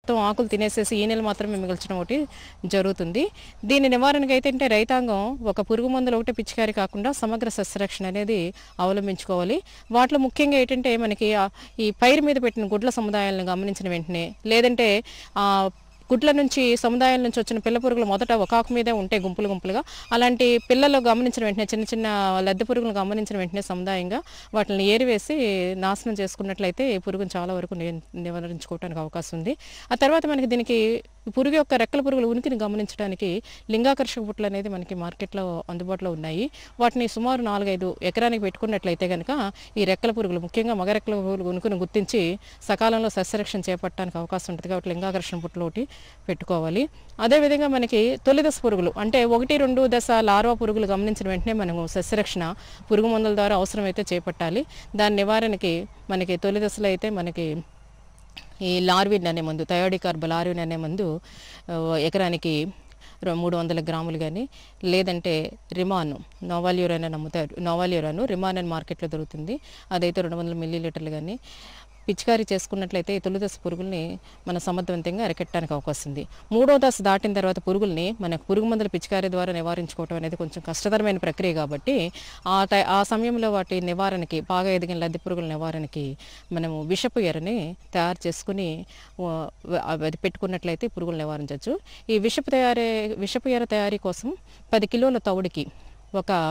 మొత్తం ఆకులు తినేసేసి ఈనెలు మాత్రమే మిగల్చడం ఒకటి జరుగుతుంది. దీని నివారణకు అయితే అంటే రైతాంగం ఒక పురుగు మందులు ఒకటి పిచికారి కాకుండా సమగ్ర సస్యరక్షణ అనేది అవలంబించుకోవాలి. వాటిలో ముఖ్యంగా ఏంటంటే మనకి ఈ పైరు మీద పెట్టిన గుడ్ల సముదాయాలను గమనించిన వెంటనే, లేదంటే గుడ్ల నుంచి సముదాయాల నుంచి వచ్చిన పిల్ల పురుగులు మొదట ఒక ఆకు మీదే ఉంటే గుంపులుగా, అలాంటి పిల్లలు గమనించిన వెంటనే చిన్న చిన్న లద్దె పురుగులను గమనించిన వెంటనే సముదాయంగా వాటిని ఏరివేసి నాశనం చేసుకున్నట్లయితే ఈ పురుగును చాలా వరకు నివారించుకోవడానికి అవకాశం ఉంది. ఆ తర్వాత మనకి దీనికి పురుగు యొక్క రెక్కల పురుగుల ఉనికిని గమనించడానికి లింగాకర్షక బుట్టలు అనేది మనకి మార్కెట్లో అందుబాటులో ఉన్నాయి. వాటిని సుమారు 4-5 ఎకరానికి పెట్టుకున్నట్లయితే కనుక ఈ రెక్కల పురుగులు, ముఖ్యంగా మగ రెక్కల పురుగుల ఉనికిని గుర్తించి సకాలంలో సస్యరక్షణ చేపట్టడానికి అవకాశం ఉంటుంది. కాబట్టి లింగాకర్షణ బుట్టలు ఒకటి పెట్టుకోవాలి. అదేవిధంగా మనకి తొలి దశ పురుగులు అంటే 1-2 దశ లార్వా పురుగులు గమనించిన వెంటనే మనము సస్యరక్షణ పురుగు మందుల ద్వారా అవసరమైతే చేపట్టాలి. దాని నివారణకి మనకి తొలి దశలో అయితే మనకి ఈ లార్విన్ అనే మందు, థయోడికార్బ్ లార్విన్ అనే మందు ఎకరానికి 300 గ్రాములు కానీ, లేదంటే రిమాను నోవాల్యూరాన్ అని అమ్ముతారు. నోవాల్యూరాను రిమాన్ అని మార్కెట్లో దొరుకుతుంది. అదైతే 200 మిల్లీలీటర్లు కానీ పిచికారీ చేసుకున్నట్లయితే ఈ తొలి దశ పురుగుల్ని మన సమర్థవంతంగా అరికట్టడానికి అవకాశం ఉంది. 3వ దశ దాటిన తర్వాత పురుగుల్ని మనకు పురుగు మందుల పిచికారీ ద్వారా నివారించుకోవడం అనేది కొంచెం కష్టతరమైన ప్రక్రియ కాబట్టి ఆ సమయంలో వాటి నివారణకి, బాగా ఎదిగిన లద్దె పురుగుల నివారణకి మనము విషపు ఎరని తయారు చేసుకుని అది పెట్టుకున్నట్లయితే పురుగులు నివారించవచ్చు. ఈ విషపు ఎర తయారీ కోసం 10 కిలోల తవుడికి 1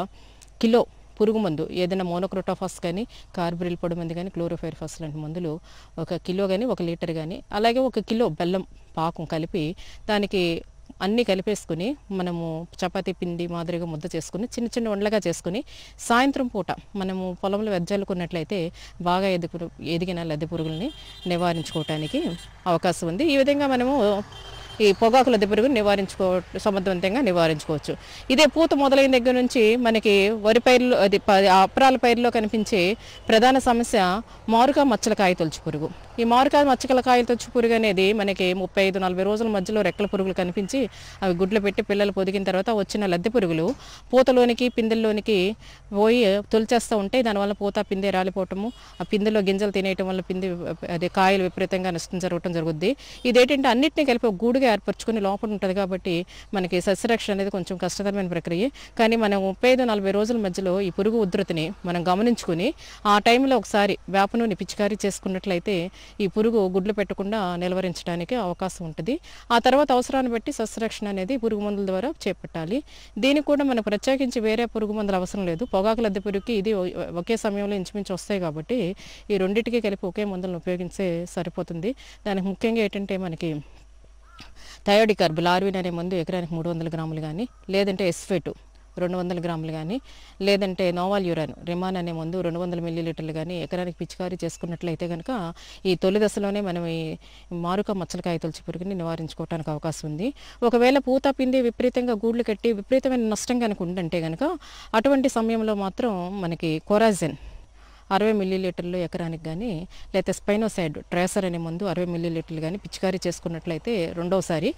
కిలో పురుగు మందు, ఏదైనా మోనోక్రోటోఫాస్ కానీ, కార్బరిల్ పొడి మందు కానీ, క్లోరోఫైరిఫాస్ లాంటి మందులు 1 కిలో కానీ 1 లీటర్ కానీ, అలాగే 1 కిలో బెల్లం పాకం కలిపి దానికి అన్నీ కలిపేసుకుని మనము చపాతీ పిండి మాదిరిగా ముద్ద చేసుకుని చిన్న చిన్న ఉండలుగా చేసుకుని సాయంత్రం పూట మనము పొలంలో వెజ్జల్లుకున్నట్లయితే బాగా ఎదిగిన లద్దె పురుగుల్ని నివారించుకోవటానికి అవకాశం ఉంది. ఈ విధంగా మనము ఈ పొగాకు లద్దె పురుగుని సమర్థవంతంగా నివారించుకోవచ్చు. ఇదే పూత మొదలైన దగ్గర నుంచి మనకి వరి పైర్లు, అది అప్రాల పైరులో కనిపించే ప్రధాన సమస్య మారుకా మచ్చల కాయ తొలుచు పురుగు. ఈ మారుకా మచ్చల కాయ తొలుచు పురుగు అనేది మనకి 35-40 రోజుల మధ్యలో రెక్కల పురుగులు కనిపించి అవి గుడ్లు పెట్టి పిల్లలు పొదిగిన తర్వాత వచ్చిన లద్దె పురుగులు పూతలోనికి పిందెల్లోనికి పోయి తొలిచేస్తూ ఉంటాయి. దానివల్ల పూత పిందె రాలిపోవటము, ఆ పిందెలో గింజలు తినేయటం వల్ల అదే కాయలు విపరీతంగా నష్టం జరగటం జరుగుద్ది. ఇదేంటంటే అన్నింటినీ కలిపి గూడుగా ఏర్పరచుకుని లోపల ఉంటుంది కాబట్టి మనకి సస్యరక్షణ అనేది కొంచెం కష్టతరమైన ప్రక్రియ. కానీ మనం 35-40 రోజుల మధ్యలో ఈ పురుగు ఉధృతిని మనం గమనించుకుని ఆ టైంలో ఒకసారి వేప నూనె పిచికారీ చేసుకున్నట్లయితే ఈ పురుగు గుడ్లు పెట్టకుండా నిలవరించడానికి అవకాశం ఉంటుంది. ఆ తర్వాత అవసరాన్ని బట్టి సస్యరక్షణ అనేది పురుగు మందుల ద్వారా చేపట్టాలి. దీనికి కూడా మనకు ప్రత్యేకించి వేరే పురుగు మందులు అవసరం లేదు. పొగాకు లద్దె పురుగుకి ఇది ఒకే సమయంలో ఇంచుమించు వస్తాయి కాబట్టి ఈ రెండింటికి కలిపి ఒకే మందులను ఉపయోగిస్తే సరిపోతుంది. దానికి ముఖ్యంగా ఏంటంటే మనకి థయోడికార్బ్ లార్విన్ అనే మందు ఎకరానికి 300 గ్రాములు కానీ, లేదంటే ఎస్ఫేటు 200 గ్రాములు కానీ, లేదంటే నోవాల్యూరాన్ రిమాన్ అనే మందు 200 మిల్లీలీటర్లు కానీ ఎకరానికి పిచికారీ చేసుకున్నట్లయితే కనుక ఈ తొలి దశలోనే మనం ఈ మారుక మచ్చలకాయ తొలిచి పురుగుని నివారించుకోవడానికి అవకాశం ఉంది. ఒకవేళ పూత పిండి విపరీతంగా గూడ్లు కట్టి విపరీతమైన నష్టం కనుక ఉందంటే కనుక అటువంటి సమయంలో మాత్రం మనకి కొరాజెన్ 60 మిల్లీలీటర్లు ఎకరానికి కానీ, లేకపోతే స్పైనోసైడ్ ట్రేసర్ అనే మందు 60 మిల్లీలీటర్లు కానీ పిచికారీ చేసుకున్నట్లయితే రెండోసారి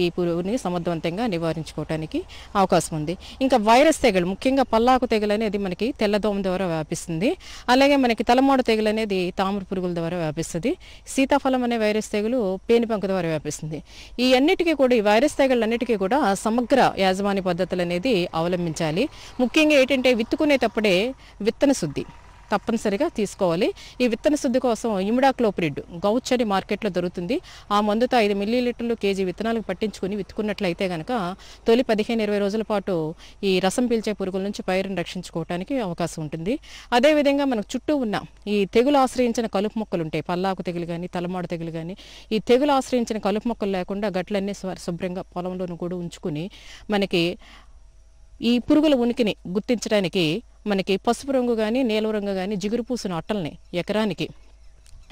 ఈ పురుగుని సమర్థవంతంగా నివారించుకోవడానికి అవకాశం ఉంది. ఇంకా వైరస్ తెగులు, ముఖ్యంగా పల్లాకు తెగులు అనేది మనకి తెల్లదోమ ద్వారా వ్యాపిస్తుంది. అలాగే మనకి తలమాడు తెగులు అనేది తామర పురుగుల ద్వారా వ్యాపిస్తుంది. సీతాఫలం అనే వైరస్ తెగులు పేనుబంక ద్వారా వ్యాపిస్తుంది. ఈ అన్నిటికీ కూడా, ఈ వైరస్ తెగుళ్ళన్నిటికీ కూడా సమగ్ర యాజమాన్య పద్ధతులు అనేది అవలంబించాలి. ముఖ్యంగా ఏంటంటే విత్తుకునేటప్పుడే విత్తన శుద్ధి తప్పనిసరిగా తీసుకోవాలి. ఈ విత్తన శుద్ధి కోసం ఇమిడాక్లోప్రిడ్ గౌచ్ అని మార్కెట్లో దొరుకుతుంది. ఆ మందుతో 5 మిల్లీలీటర్లు కేజీ విత్తనాలకు పట్టించుకుని విత్తుకున్నట్లయితే కనుక తొలి 15-20 రోజుల పాటు ఈ రసం పీల్చే పురుగుల నుంచి పైరుని రక్షించుకోవడానికి అవకాశం ఉంటుంది. అదేవిధంగా మనకు చుట్టూ ఉన్న ఈ తెగులు ఆశ్రయించిన కలుపు మొక్కలు ఉంటాయి, పల్లాకు తెగులు కానీ, తలమాడు తెగులు కానీ, ఈ తెగులు ఆశ్రయించిన కలుపు మొక్కలు లేకుండా గట్లన్నీ శుభ్రంగా పొలంలోనూ కూడా ఉంచుకుని మనకి ఈ పురుగుల ఉనికిని గుర్తించడానికి మనకి పసుపు రంగు కానీ, నీలం రంగు కానీ జిగురు పూసిన అట్టల్ని ఎకరానికి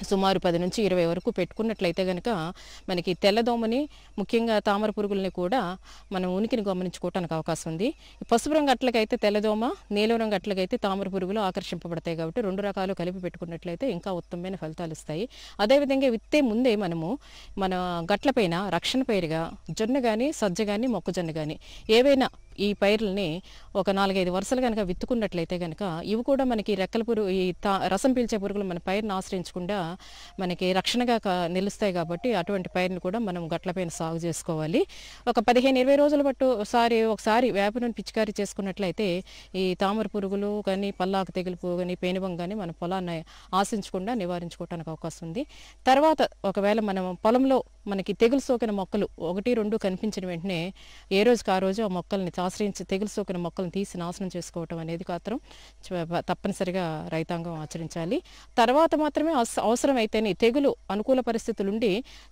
సుమారు 10 నుంచి 20 వరకు పెట్టుకున్నట్లయితే కనుక మనకి తెల్లదోమని, ముఖ్యంగా తామర పురుగుల్ని కూడా మనం ఉనికిని గమనించుకోవడానికి అవకాశం ఉంది. పసుపు రంగు అట్లకైతే తెల్లదోమ, నీలం రంగు అట్లకైతే తామర పురుగులు ఆకర్షింపబడతాయి కాబట్టి 2 రకాలు కలిపి పెట్టుకున్నట్లయితే ఇంకా ఉత్తమమైన ఫలితాలు ఇస్తాయి. అదేవిధంగా విత్తే ముందే మనము మన గట్లపైన రక్షణ పైరుగా జొన్న కానీ, సజ్జ కానీ, మొక్కజొన్న కానీ ఏవైనా ఈ పైర్లని ఒక 4-5 వరుసలు కనుక విత్తుకున్నట్లయితే కనుక ఇవి కూడా మనకి రెక్కల పురుగు ఈ రసం పీల్చే పురుగులు మన పైరుని ఆశ్రయించకుండా మనకి రక్షణగా నిలుస్తాయి కాబట్టి అటువంటి పైరుని కూడా మనం గట్లపైన సాగు చేసుకోవాలి. ఒక 15-20 రోజుల పట్టు ఒకసారి వేప నూనె పిచికారీ చేసుకున్నట్లయితే ఈ తామర పురుగులు కానీ పల్లాకు తెగులు కానీ పేనుబంక కానీ మన పొలాన్ని ఆశించకుండా నివారించుకోవడానికి అవకాశం ఉంది. తర్వాత ఒకవేళ మనం పొలంలో మనకి తెగులు సోకిన మొక్కలు 1-2 కనిపించిన వెంటనే ఏ రోజుకి ఆ రోజు ఆ మొక్కల్ని ఆశ్రయించి తెగులు సోకిన మొక్కలను తీసి నాశనం చేసుకోవటం అనేది మాత్రం తప్పనిసరిగా రైతాంగం ఆచరించాలి. తర్వాత మాత్రమే అవసరమైతేనే తెగులు అనుకూల పరిస్థితులు ఉండి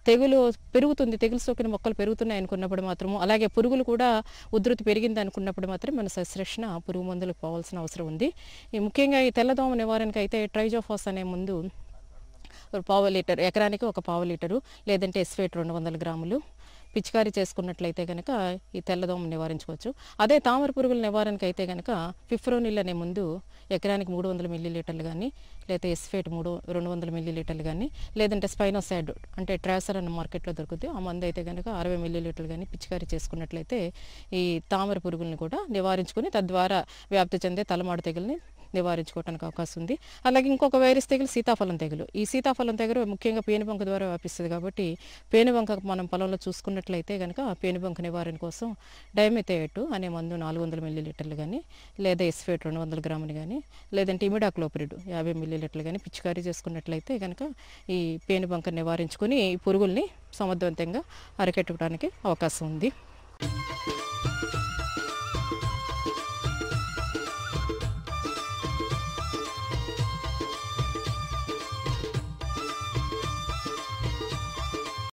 తెగులు పెరుగుతుంది, తెగులు సోకిన మొక్కలు పెరుగుతున్నాయి అనుకున్నప్పుడు మాత్రము, అలాగే పురుగులు కూడా ఉధృతి పెరిగింది అనుకున్నప్పుడు మాత్రం మన సస్యరక్షణ పురుగు మందులకు పోవాల్సిన అవసరం ఉంది. ముఖ్యంగా ఈ తెల్లదోమ నివారణకు అయితే ట్రైజోఫాస్ అనే ముందు పావు లీటర్ ఎకరానికి ఒక పావు లీటరు లేదంటే ఎస్ఫేట్ 200 గ్రాములు పిచికారీ చేసుకున్నట్లయితే కనుక ఈ తెల్లదోమ నివారించుకోవచ్చు. అదే తామర పురుగుల నివారణకు అయితే కనుక ఫిప్రోనిల్ అనే ముందు ఎకరానికి 300 మిల్లీలీటర్లు కానీ లేదా ఎస్ఫేట్ 200 మిల్లీలీటర్లు కానీ లేదంటే స్పైనోసాడ్ అంటే ట్రాసర్ అన్న మార్కెట్లో దొరుకుతుంది ఆ మందు అయితే కనుక 60 మిల్లీలీటర్లు కానీ పిచికారీ చేసుకున్నట్లయితే ఈ తామర పురుగుల్ని కూడా నివారించుకుని తద్వారా వ్యాప్తి చెందే తలమాడు తెగుల్ని నివారించుకోవడానికి అవకాశం ఉంది. అలాగే ఇంకొక వైరస్ తెగులు సీతాఫలం తెగులు. ఈ సీతాఫలం తెగులు ముఖ్యంగా పేనుబంక ద్వారా వ్యాపిస్తుంది కాబట్టి పేనుబంక మనం పొలంలో చూసుకున్నట్లయితే కనుక పేనుబంక నివారణ కోసం డైమెథేట్ అనే మందు 400 మిల్లీలీటర్లు కానీ లేదా ఎస్ఫేట్ 200 గ్రాములు కానీ లేదంటే ఇమిడాక్లోప్రిడ్ 50 మిల్లీలీటర్లు కానీ పిచికారీ చేసుకున్నట్లయితే కనుక ఈ పేనుబంక నివారించుకొని ఈ పురుగుల్ని సమర్థవంతంగా అరికట్టడానికి అవకాశం ఉంది.